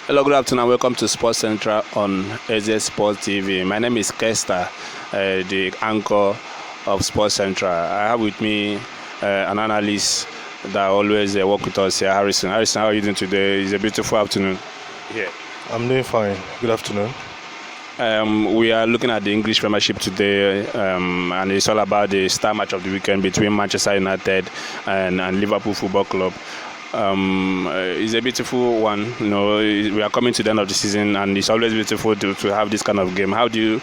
Hello, good afternoon. Welcome to Sports Central on EzeSportsTV. My name is Kester, the anchor of Sports Central. I have with me an analyst that always work with us here, Harrison. Harrison, how are you doing today? It's a beautiful afternoon here. I'm doing fine. Good afternoon. We are looking at the English Premiership today, and it's all about the star match of the weekend between Manchester United and Liverpool Football Club. It's a beautiful one. We are coming to the end of the season, and it's always beautiful to have this kind of game. How do you,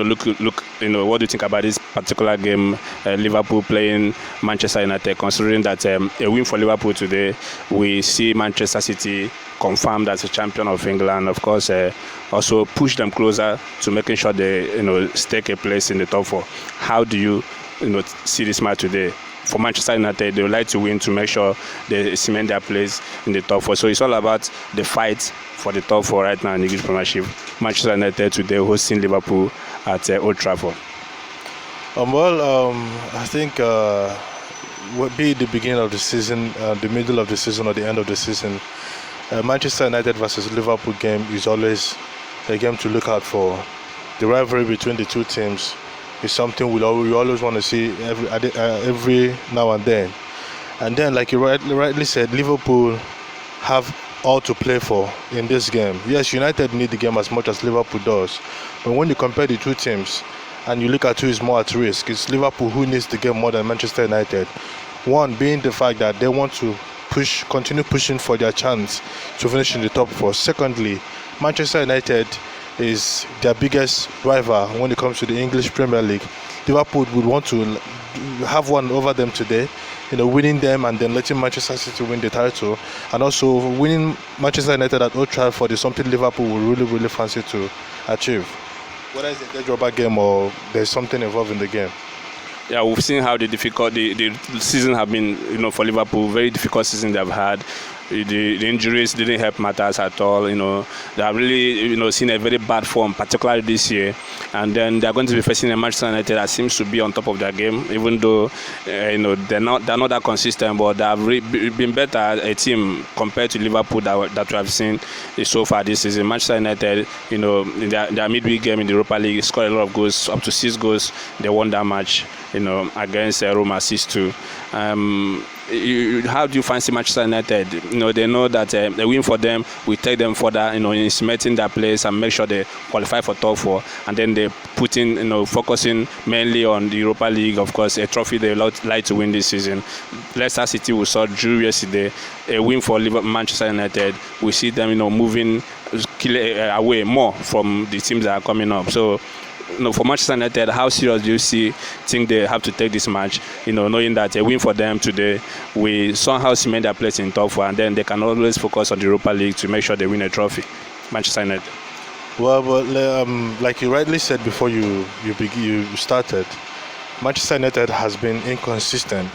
look? What do you think about this particular game? Liverpool playing Manchester United. Considering that a win for Liverpool today, we see Manchester City confirmed as a champion of England. Of course, also push them closer to making sure they, stake a place in the top four. How do you, see this match today? For Manchester United, they would like to win to make sure they cement their place in the top four. So it's all about the fight for the top four right now in the English Premiership. Manchester United today hosting Liverpool at Old Trafford. I think be it the beginning of the season, the middle of the season, or the end of the season, Manchester United versus Liverpool game is always a game to look out for. The rivalry between the two teams is something we always want to see every now and then. And then, like you rightly said, Liverpool have all to play for in this game. Yes, United need the game as much as Liverpool does. But when you compare the two teams and you look at who is more at risk, it's Liverpool who needs the game more than Manchester United. One being the fact that they want to continue pushing for their chance to finish in the top four. Secondly, Manchester United is their biggest rival when it comes to the English Premier League. Liverpool would want to have one over them today, winning them and then letting Manchester City win the title. And also winning Manchester United at Old Trafford is something Liverpool will really, really fancy to achieve. Whether it's a dead rubber game or there's something involved in the game. Yeah, we've seen how the season have been, for Liverpool. Very difficult season they've had. The injuries didn't help matters at all. They have really, seen a very bad form, particularly this year. And then they're going to be facing a Manchester United that seems to be on top of their game, even though, they're not that consistent. But they have been better as a team compared to Liverpool that we have seen so far this season. Manchester United, in their midweek game in the Europa League, scored a lot of goals, up to 6 goals. They won that match, against Roma 6-2. How do you fancy Manchester United? They know that a win for them will take them further, in cementing their place and make sure they qualify for top four. And then they put in, focusing mainly on the Europa League, of course, a trophy they like to win this season. Leicester City we saw drew yesterday. A win for Manchester United. We see them, moving away more from the teams that are coming up. So, for Manchester United, how serious do you think they have to take this match? Knowing that a win for them today will somehow cement their place in top four, and then they can always focus on the Europa League to make sure they win a trophy. Manchester United. Well, but like you rightly said before you started, Manchester United has been inconsistent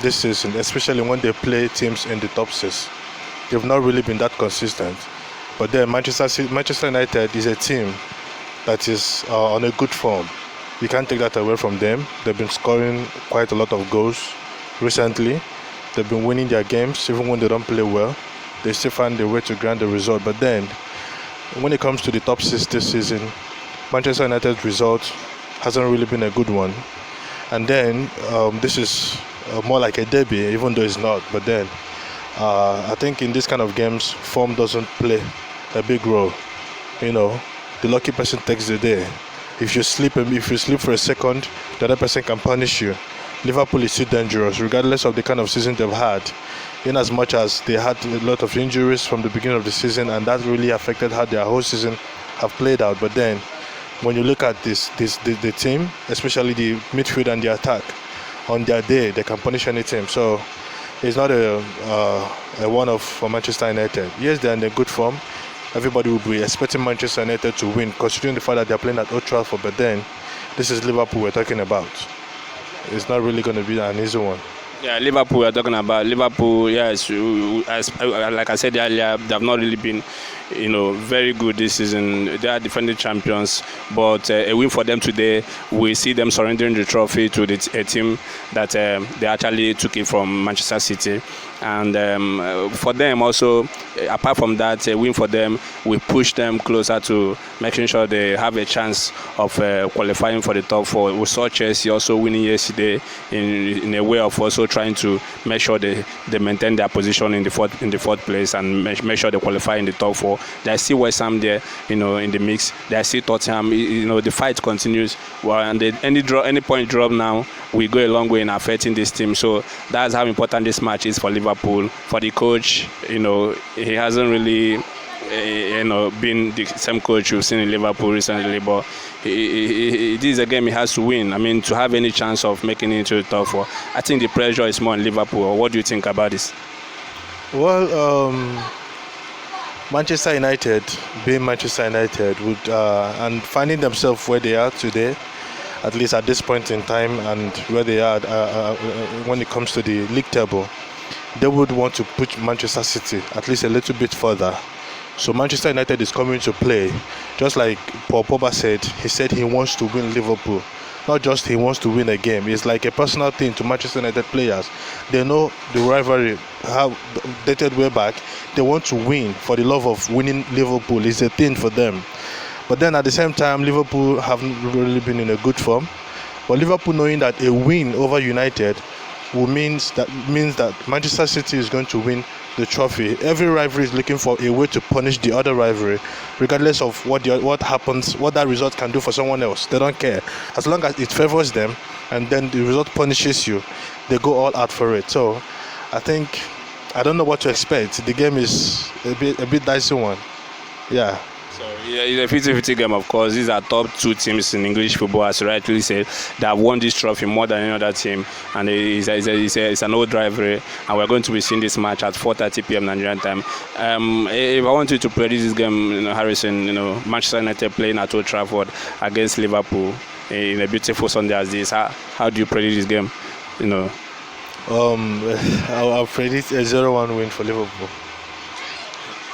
this season, especially when they play teams in the top 6. They've not really been that consistent. But then Manchester United is a team that is on a good form. You can't take that away from them. They've been scoring quite a lot of goals recently. They've been winning their games even when they don't play well. They still find a way to grant the result. But then, when it comes to the top 6 this season, Manchester United's result hasn't really been a good one. And then, this is more like a derby, even though it's not. But then, I think in this kind of games, form doesn't play a big role. The lucky person takes the day. If you sleep for a second, the other person can punish you. Liverpool is still dangerous, regardless of the kind of season they've had. In as much as they had a lot of injuries from the beginning of the season, and that really affected how their whole season have played out. But then, when you look at the team, especially the midfield and the attack, on their day they can punish any team. So it's not a one-off for Manchester United. Yes, they're in a good form. Everybody will be expecting Manchester United to win, considering the fact that they're playing at Old Trafford. But then, this is Liverpool we're talking about. It's not really going to be an easy one. Yeah, Liverpool we're talking about. Liverpool, yes, like I said earlier, they have not really been, very good this season. They are defending champions, but a win for them today, we see them surrendering the trophy to a team that they actually took it from Manchester City. And for them also, apart from that, a win for them, we push them closer to making sure they have a chance of qualifying for the top four. We saw Chelsea also winning yesterday in a way of also trying to make sure they maintain their position in the fourth place and make sure they qualify in the top four. There's still West Ham there, in the mix. There's still Tottenham. The fight continues. Well, and any point drop now, we go a long way in affecting this team. So that's how important this match is for Liverpool. For the coach, he hasn't really been the same coach you've seen in Liverpool recently, but it is a game he has to win. I mean, to have any chance of making it into the top four, I think the pressure is more on Liverpool. What do you think about this? Well, Manchester United, being Manchester United, would and finding themselves where they are today, at least at this point in time, and where they are when it comes to the league table, they would want to push Manchester City at least a little bit further. So Manchester United is coming to play, just like Paul Pogba said. He said he wants to win Liverpool, not just he wants to win a game. It's like a personal thing to Manchester United players. They know the rivalry, how dated way back. They want to win for the love of winning Liverpool. It's a thing for them. But then at the same time, Liverpool haven't really been in a good form. But Liverpool, knowing that a win over United means that Manchester City is going to win the trophy. Every rivalry is looking for a way to punish the other rivalry, regardless of what happens, what that result can do for someone else. They don't care. As long as it favors them and then the result punishes you, they go all out for it. So I don't know what to expect. The game is a bit dicey one. Yeah. So yeah, it's a 50-50 game, of course. These are top two teams in English football, as you rightly said, that have won this trophy more than any other team. And it's an old rivalry. And we're going to be seeing this match at 4:30 p.m. Nigerian time. If I want you to predict this game, Harrison, Manchester United playing at Old Trafford against Liverpool in a beautiful Sunday as this, how do you predict this game? I'll predict a 0-1 win for Liverpool.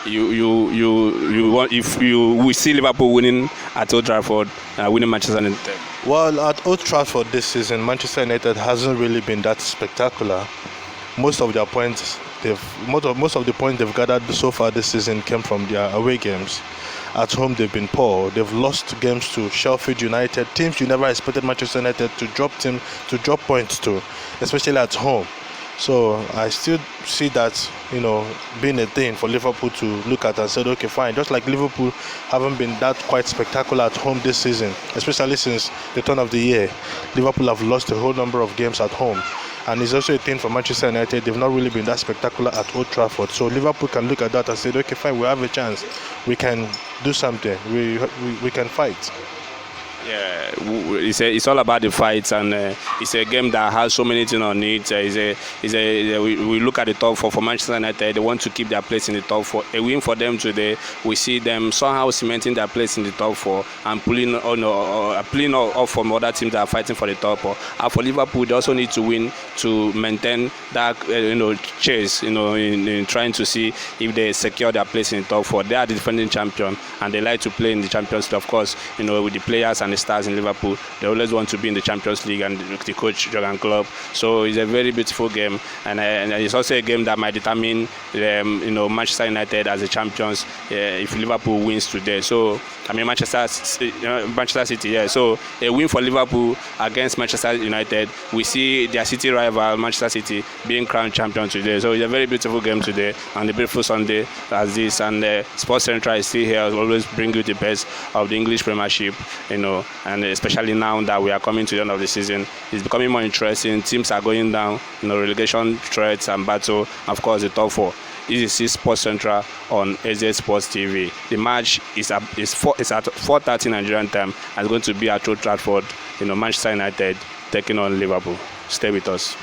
You want, if we see Liverpool winning at Old Trafford, winning Manchester United? Well, at Old Trafford this season, Manchester United hasn't really been that spectacular. Most of the points they've gathered so far this season came from their away games. At home, they've been poor. They've lost games to Sheffield United, teams you never expected Manchester United to drop points to, especially at home. So I still see that, being a thing for Liverpool to look at and say, okay, fine. Just like Liverpool haven't been that quite spectacular at home this season, especially since the turn of the year. Liverpool have lost a whole number of games at home. And it's also a thing for Manchester United. They've not really been that spectacular at Old Trafford. So Liverpool can look at that and say, okay, fine, we have a chance. We can do something. We can fight. Yeah, it's all about the fights, and it's a game that has so many things on it. We look at the top four for Manchester United. They want to keep their place in the top four. A win for them today, we see them somehow cementing their place in the top four and pulling off from other teams that are fighting for the top four. And for Liverpool, they also need to win to maintain that chase. In trying to see if they secure their place in the top four. They are the defending champion, and they like to play in the Champions League, of course. With the players and the stars in Liverpool, they always want to be in the Champions League, and the coach Jurgen Klopp. So it's a very beautiful game, and it's also a game that might determine Manchester United as the champions if Liverpool wins today. So Manchester City, yeah. So a win for Liverpool against Manchester United, we see their city rival Manchester City being crowned champion today. So it's a very beautiful game today, and a beautiful Sunday as this. And Sports Central is still here to always bring you the best of the English Premiership, and especially now that we are coming to the end of the season, it's becoming more interesting. Teams are going down, relegation threats and battle, of course, the top four. This is Sports Central on EzeSportsTV. The match is at 4:30 Nigerian time, and it's going to be at Old Trafford. Manchester United taking on Liverpool. Stay with us.